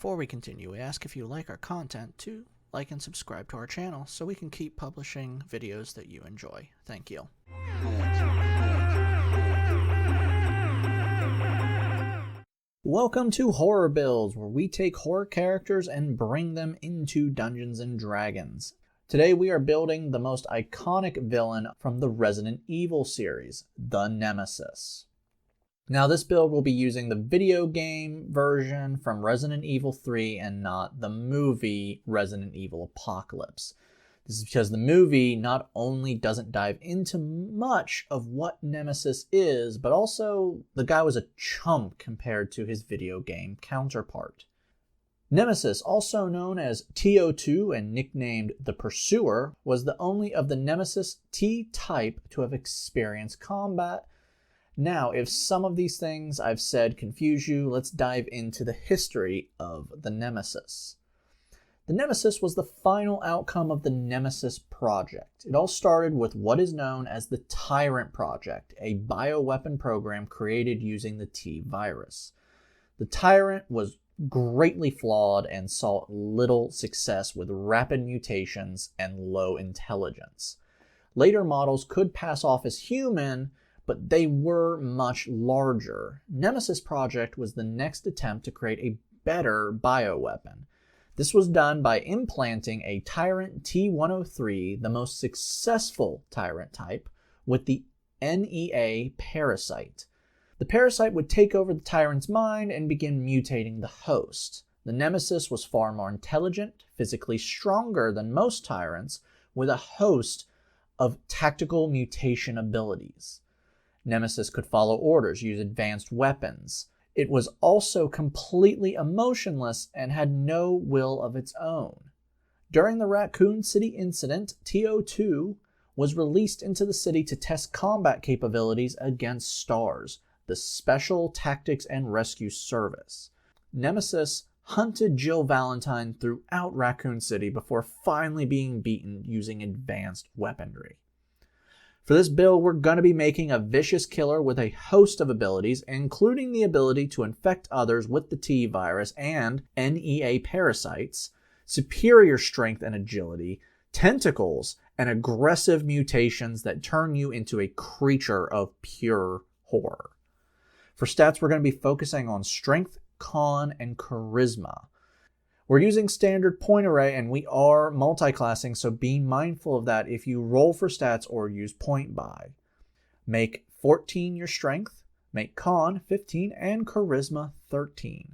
Before we continue, we ask if you like our content to like and subscribe to our channel so we can keep publishing videos that you enjoy. Thank you. Welcome to Horror Builds, where we take horror characters and bring them into Dungeons & Dragons. Today we are building the most iconic villain from the Resident Evil series, the Nemesis. Now this build will be using the video game version from Resident Evil 3 and not the movie Resident Evil Apocalypse. This is because the movie not only doesn't dive into much of what Nemesis is, but also the guy was a chump compared to his video game counterpart. Nemesis, also known as TO2 and nicknamed the Pursuer, was the only of the Nemesis T-type to have experienced combat. Now, if some of these things I've said confuse you, let's dive into the history of the Nemesis. The Nemesis was the final outcome of the Nemesis Project. It all started with what is known as the Tyrant Project, a bioweapon program created using the T-virus. The Tyrant was greatly flawed and saw little success with rapid mutations and low intelligence. Later models could pass off as human, but they were much larger. Nemesis Project was the next attempt to create a better bioweapon. This was done by implanting a Tyrant T-103, the most successful Tyrant type, with the NEA parasite. The parasite would take over the Tyrant's mind and begin mutating the host. The Nemesis was far more intelligent, physically stronger than most Tyrants, with a host of tactical mutation abilities. Nemesis could follow orders, use advanced weapons. It was also completely emotionless and had no will of its own. During the Raccoon City incident, TO2 was released into the city to test combat capabilities against STARS, the Special Tactics and Rescue Service. Nemesis hunted Jill Valentine throughout Raccoon City before finally being beaten using advanced weaponry. For this build, we're going to be making a vicious killer with a host of abilities, including the ability to infect others with the T-virus and NEA parasites, superior strength and agility, tentacles, and aggressive mutations that turn you into a creature of pure horror. For stats, we're going to be focusing on strength, con, and charisma. We're using standard point array and we are multi-classing, so be mindful of that if you roll for stats or use point buy. Make 14 your strength, make con 15, and charisma 13.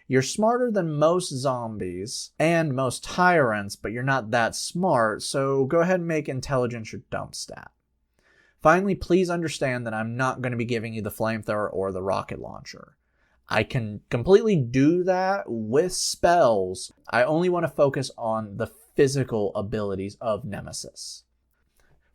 You're smarter than most zombies and most tyrants, but you're not that smart, so go ahead and make intelligence your dump stat. Finally, please understand that I'm not going to be giving you the flamethrower or the rocket launcher. I can completely do that with spells. I only want to focus on the physical abilities of Nemesis.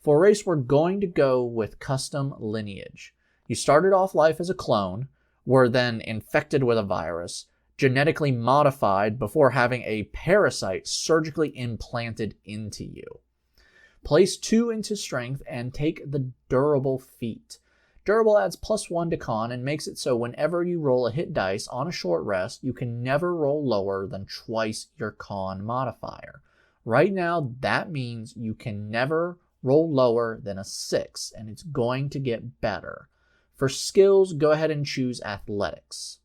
For race, we're going to go with custom lineage. You started off life as a clone, were then infected with a virus, genetically modified before having a parasite surgically implanted into you. Place 2 into strength and take the durable feat. Durable adds +1 to con and makes it so whenever you roll a hit dice on a short rest, you can never roll lower than twice your con modifier. Right now, that means you can never roll lower than a 6, and it's going to get better. For skills, go ahead and choose athletics.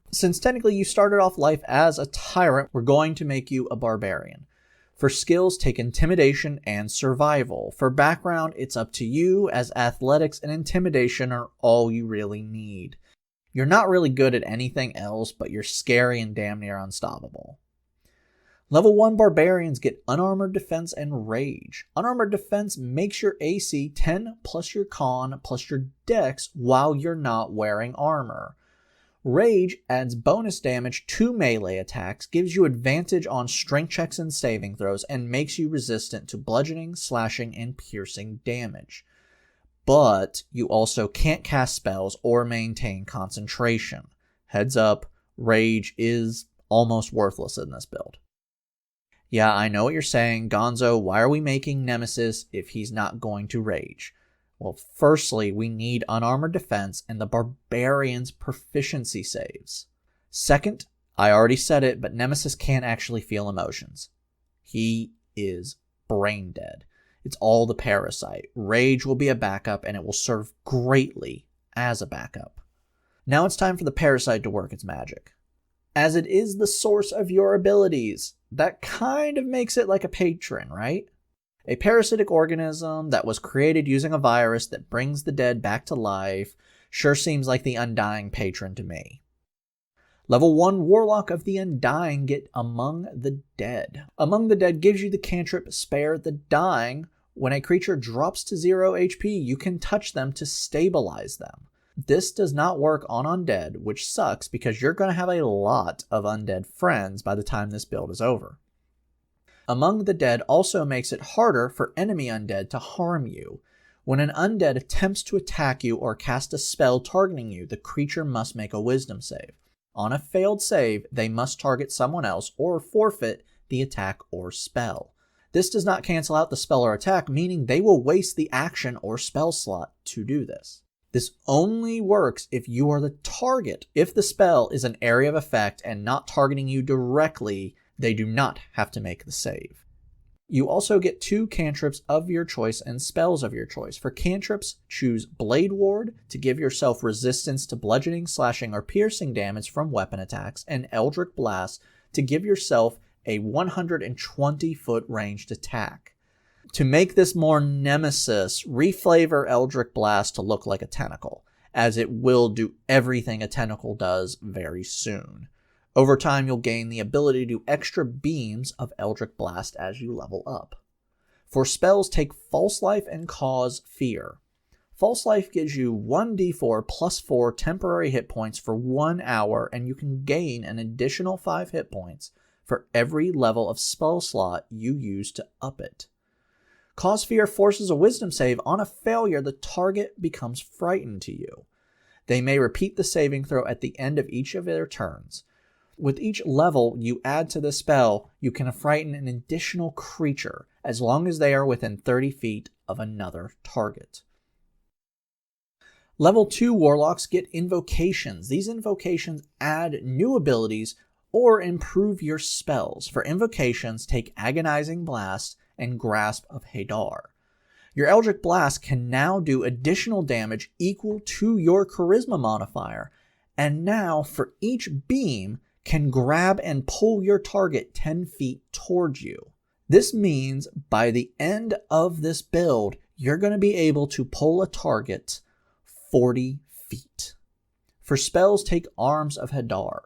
Since technically you started off life as a tyrant, we're going to make you a barbarian. For skills, take intimidation and survival. For background, it's up to you, as athletics and intimidation are all you really need. You're not really good at anything else, but you're scary and damn near unstoppable. Level 1 barbarians get unarmored defense and rage. Unarmored defense makes your AC 10 plus your con plus your dex while you're not wearing armor. Rage adds bonus damage to melee attacks, gives you advantage on strength checks and saving throws, and makes you resistant to bludgeoning, slashing, and piercing damage. But you also can't cast spells or maintain concentration. Heads up, Rage is almost worthless in this build. Yeah, I know what you're saying, Gonzo, why are we making Nemesis if he's not going to rage? Well, firstly, we need unarmored defense and the Barbarian's proficiency saves. Second, I already said it, but Nemesis can't actually feel emotions. He is brain dead. It's all the parasite. Rage will be a backup, and it will serve greatly as a backup. Now it's time for the parasite to work its magic. As it is the source of your abilities, that kind of makes it like a patron, right? A parasitic organism that was created using a virus that brings the dead back to life sure seems like the Undying patron to me. Level 1 Warlock of the Undying get Among the Dead. Among the Dead gives you the cantrip Spare the Dying. When a creature drops to 0 HP, you can touch them to stabilize them. This does not work on undead, which sucks because you're going to have a lot of undead friends by the time this build is over. Among the Dead also makes it harder for enemy undead to harm you. When an undead attempts to attack you or cast a spell targeting you, the creature must make a wisdom save. On a failed save, they must target someone else or forfeit the attack or spell. This does not cancel out the spell or attack, meaning they will waste the action or spell slot to do this. This only works if you are the target. If the spell is an area of effect and not targeting you directly, they do not have to make the save. You also get 2 cantrips of your choice and spells of your choice. For cantrips, choose Blade Ward to give yourself resistance to bludgeoning, slashing, or piercing damage from weapon attacks, and Eldritch Blast to give yourself a 120-foot ranged attack. To make this more Nemesis, reflavor Eldritch Blast to look like a tentacle, as it will do everything a tentacle does very soon. Over time, you'll gain the ability to do extra beams of Eldritch Blast as you level up. For spells, take False Life and Cause Fear. False Life gives you 1d4 plus 4 temporary hit points for 1 hour, and you can gain an additional 5 hit points for every level of spell slot you use to up it. Cause Fear forces a wisdom save. On a failure, the target becomes frightened to you. They may repeat the saving throw at the end of each of their turns. With each level you add to the spell, you can frighten an additional creature, as long as they are within 30 feet of another target. Level 2 Warlocks get Invocations. These Invocations add new abilities or improve your spells. For Invocations, take Agonizing Blast and Grasp of Hadar. Your Eldritch Blast can now do additional damage equal to your Charisma modifier, and now for each beam, can grab and pull your target 10 feet towards you. This means by the end of this build, you're going to be able to pull a target 40 feet. For spells, take Arms of Hadar.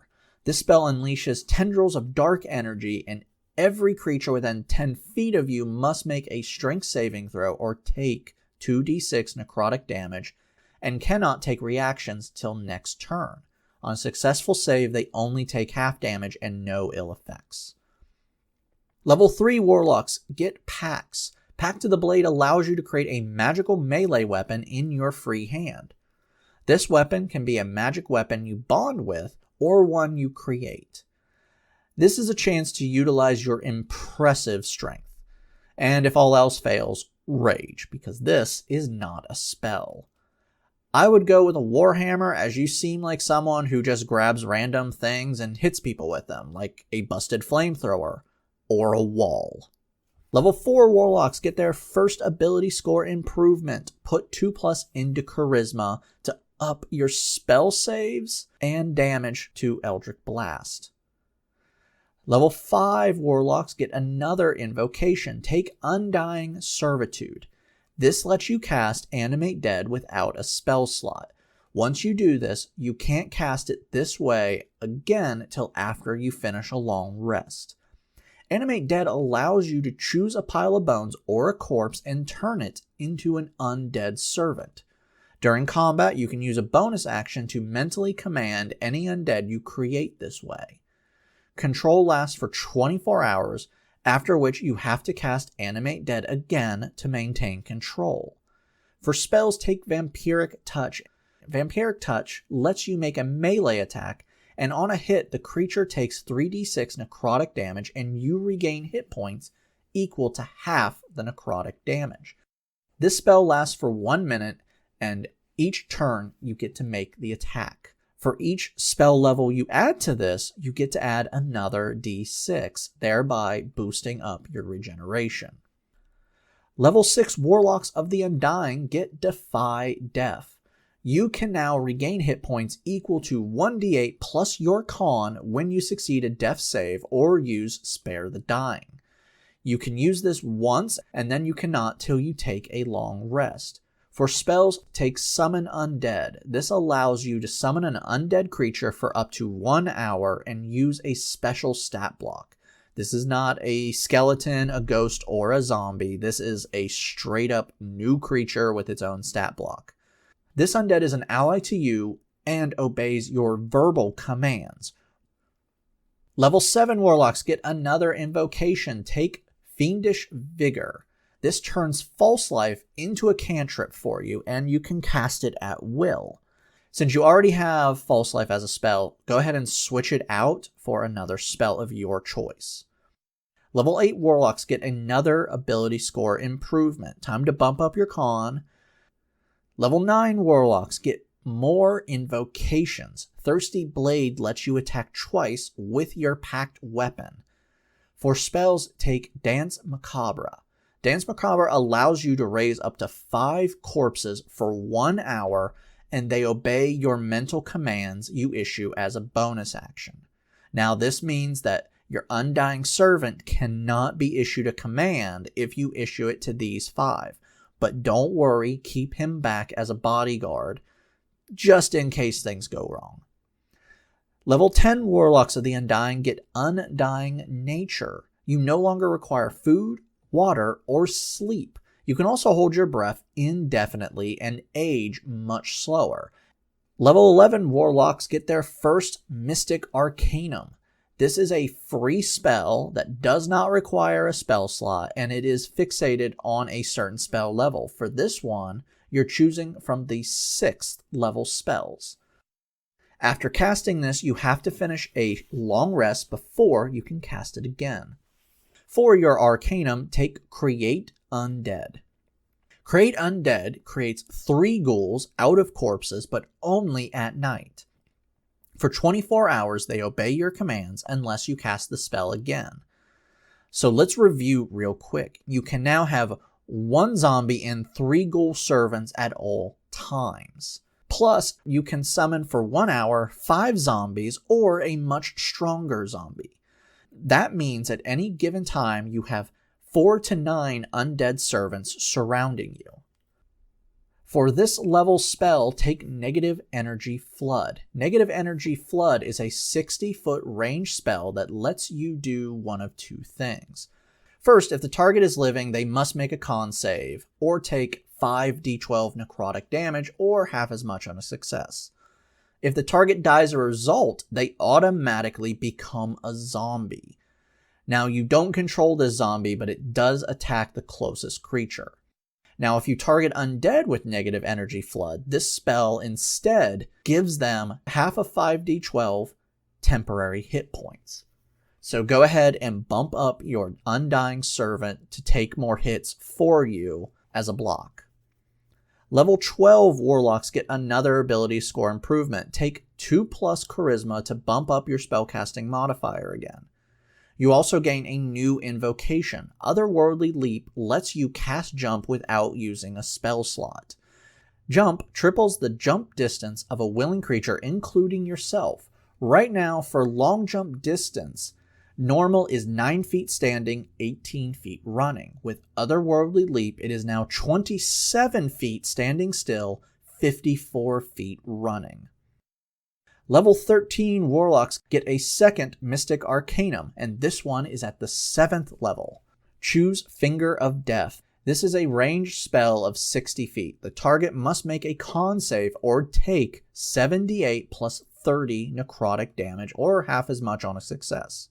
This spell unleashes tendrils of dark energy, and every creature within 10 feet of you must make a strength saving throw or take 2d6 necrotic damage, and cannot take reactions till next turn. On a successful save, they only take half damage and no ill effects. Level 3 Warlocks get Pax. Pact to the Blade allows you to create a magical melee weapon in your free hand. This weapon can be a magic weapon you bond with or one you create. This is a chance to utilize your impressive strength. And if all else fails, rage, because this is not a spell. I would go with a Warhammer, as you seem like someone who just grabs random things and hits people with them, like a busted flamethrower or a wall. Level 4 Warlocks get their first ability score improvement. Put 2+ into Charisma to up your spell saves and damage to Eldritch Blast. Level 5 Warlocks get another invocation. Take Undying Servitude. This lets you cast Animate Dead without a spell slot. Once you do this, you can't cast it this way again till after you finish a long rest. Animate Dead allows you to choose a pile of bones or a corpse and turn it into an undead servant. During combat, you can use a bonus action to mentally command any undead you create this way. Control lasts for 24 hours, after which you have to cast Animate Dead again to maintain control. For spells, take Vampiric Touch. Vampiric Touch lets you make a melee attack, and on a hit, the creature takes 3d6 necrotic damage and you regain hit points equal to half the necrotic damage. This spell lasts for 1 minute, and each turn you get to make the attack. For each spell level you add to this, you get to add another d6, thereby boosting up your regeneration. Level 6 Warlocks of the Undying get Defy Death. You can now regain hit points equal to 1d8 plus your con when you succeed a death save or use Spare the Dying. You can use this once and then you cannot till you take a long rest. For spells, take Summon Undead. This allows you to summon an undead creature for up to 1 hour and use a special stat block. This is not a skeleton, a ghost, or a zombie. This is a straight up new creature with its own stat block. This undead is an ally to you and obeys your verbal commands. Level 7 Warlocks get another invocation. Take Fiendish Vigor. This turns False Life into a cantrip for you, and you can cast it at will. Since you already have False Life as a spell, go ahead and switch it out for another spell of your choice. Level 8 Warlocks get another ability score improvement. Time to bump up your con. Level 9 Warlocks get more Invocations. Thirsty Blade lets you attack twice with your packed weapon. For spells, take Dance Macabre. Dance Macabre allows you to raise up to 5 corpses for 1 hour, and they obey your mental commands you issue as a bonus action. Now, this means that your Undying Servant cannot be issued a command if you issue it to these 5. But don't worry, keep him back as a bodyguard, just in case things go wrong. Level 10 Warlocks of the Undying get Undying Nature. You no longer require food, water, or sleep. You can also hold your breath indefinitely and age much slower. Level 11 Warlocks get their first Mystic Arcanum. This is a free spell that does not require a spell slot, and it is fixated on a certain spell level. For this one, you're choosing from the 6th level spells. After casting this, you have to finish a long rest before you can cast it again. For your Arcanum, take Create Undead. Create Undead creates 3 ghouls out of corpses, but only at night. For 24 hours, they obey your commands unless you cast the spell again. So let's review real quick. You can now have 1 zombie and 3 ghoul servants at all times. Plus, you can summon for 1 hour 5 zombies or a much stronger zombie. That means at any given time, you have 4 to 9 undead servants surrounding you. For this level spell, take Negative Energy Flood. Negative Energy Flood is a 60-foot range spell that lets you do one of 2 things. First, if the target is living, they must make a con save, or take 5d12 necrotic damage, or half as much on a success. If the target dies as a result, they automatically become a zombie. Now, you don't control this zombie, but it does attack the closest creature. Now, if you target undead with Negative Energy Flood, this spell instead gives them half of 5d12 temporary hit points. So go ahead and bump up your Undying Servant to take more hits for you as a block. Level 12 Warlocks get another ability score improvement. Take 2+ Charisma to bump up your spellcasting modifier again. You also gain a new invocation. Otherworldly Leap lets you cast Jump without using a spell slot. Jump triples the jump distance of a willing creature, including yourself. Right now, for long jump distance, normal is 9 feet standing, 18 feet running. With Otherworldly Leap, it is now 27 feet standing still, 54 feet running. Level 13 Warlocks get a second Mystic Arcanum, and this one is at the 7th level. Choose Finger of Death. This is a ranged spell of 60 feet. The target must make a con save or take 7d8 plus 30 necrotic damage, or half as much on a success.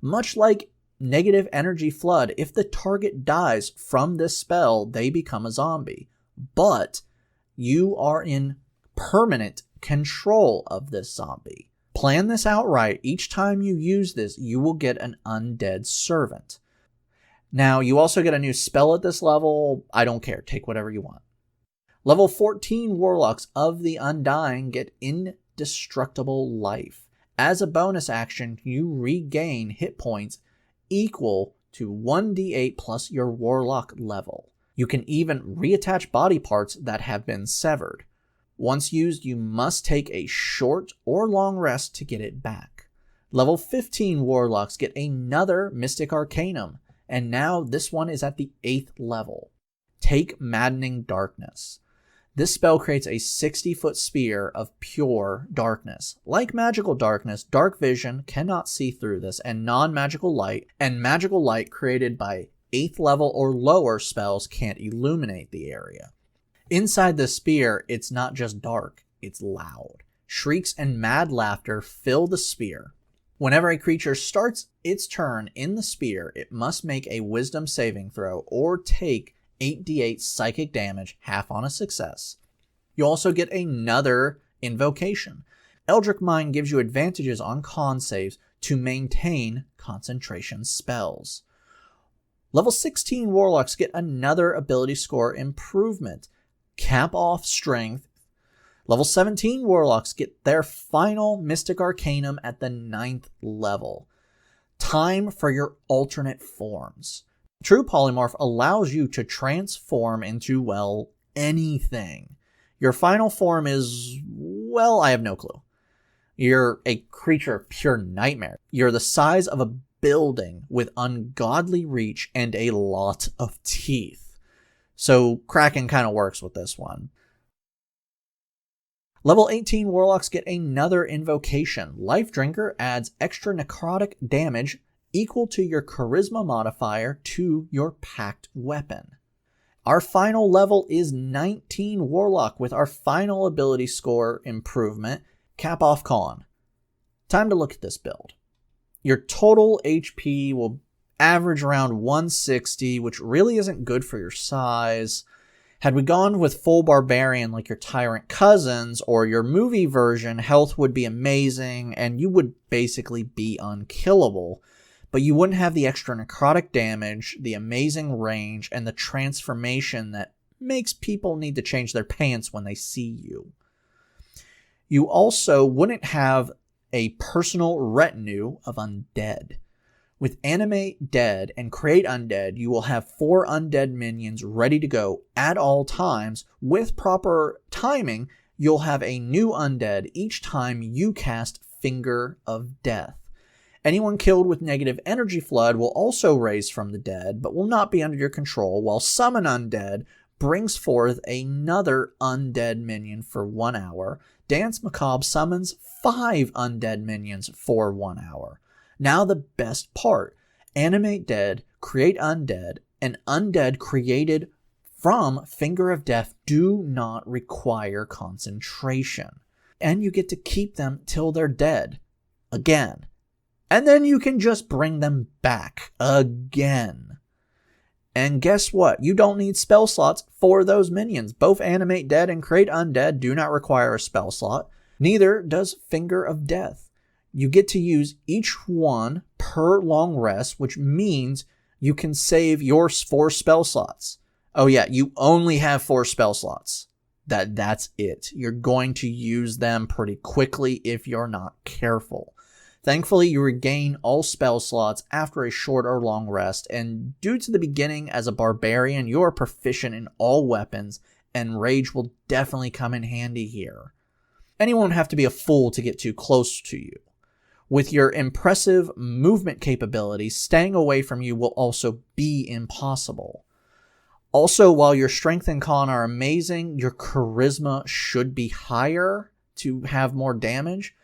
Much like Negative Energy Flood, if the target dies from this spell, they become a zombie. But you are in permanent control of this zombie. Plan this out right. Each time you use this, you will get an undead servant. Now, you also get a new spell at this level. I don't care. Take whatever you want. Level 14 Warlocks of the Undying get indestructible life. As a bonus action, you regain hit points equal to 1d8 plus your Warlock level. You can even reattach body parts that have been severed. Once used, you must take a short or long rest to get it back. Level 15 Warlocks get another Mystic Arcanum, and now this one is at the 8th level. Take Maddening Darkness. This spell creates a 60-foot sphere of pure darkness. Like magical darkness, dark vision cannot see through this, and non-magical light and magical light created by 8th level or lower spells can't illuminate the area. Inside the sphere, it's not just dark, it's loud. Shrieks and mad laughter fill the sphere. Whenever a creature starts its turn in the sphere, it must make a wisdom saving throw or take 8d8 psychic damage, half on a success. You also get another invocation. Eldritch Mind gives you advantages on con saves to maintain concentration spells. Level 16 Warlocks get another ability score improvement. Cap off strength. Level 17 Warlocks get their final Mystic Arcanum at the 9th level. Time for your alternate forms. True Polymorph allows you to transform into, well, anything. Your final form is, well, I have no clue. You're a creature of pure nightmare. You're the size of a building with ungodly reach and a lot of teeth. So Kraken kind of works with this one. Level 18 Warlocks get another invocation. Life Drinker adds extra necrotic damage equal to your charisma modifier to your packed weapon. Our final level is 19 Warlock with our final ability score improvement, Cap Off Con. Time to look at this build. Your total HP will average around 160, which really isn't good for your size. Had we gone with full Barbarian like your Tyrant Cousins or your movie version, health would be amazing and you would basically be unkillable. But you wouldn't have the extra necrotic damage, the amazing range, and the transformation that makes people need to change their pants when they see you. You also wouldn't have a personal retinue of undead. With Animate Dead and Create Undead, you will have 4 undead minions ready to go at all times. With proper timing, you'll have a new undead each time you cast Finger of Death. Anyone killed with negative energy flood will also raise from the dead, but will not be under your control, while Summon Undead brings forth another undead minion for 1 hour. Dance Macabre summons 5 undead minions for 1 hour. Now the best part. Animate Dead, Create Undead, and Undead created from Finger of Death do not require concentration. And you get to keep them till they're dead. Again. And then you can just bring them back again. And guess what? You don't need spell slots for those minions. Both Animate Dead and Create Undead do not require a spell slot. Neither does Finger of Death. You get to use each one per long rest, which means you can save your 4 spell slots. Oh yeah, you only have 4 spell slots. That's it. You're going to use them pretty quickly if you're not careful. Thankfully, you regain all spell slots after a short or long rest, and due to the beginning as a barbarian, you are proficient in all weapons, and rage will definitely come in handy here. And you won't have to be a fool to get too close to you. With your impressive movement capabilities, staying away from you will also be impossible. Also, while your strength and con are amazing, your charisma should be higher to have more damage.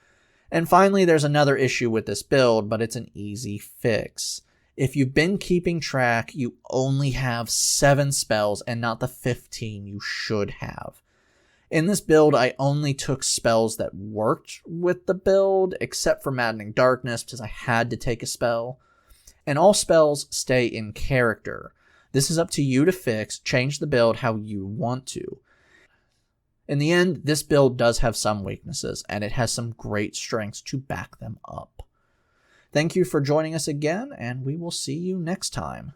And finally, there's another issue with this build, but it's an easy fix. If you've been keeping track, you only have 7 spells and not the 15 you should have. In this build, I only took spells that worked with the build, except for Maddening Darkness, because I had to take a spell. And all spells stay in character. This is up to you to fix, change the build how you want to. In the end, this build does have some weaknesses, and it has some great strengths to back them up. Thank you for joining us again, and we will see you next time.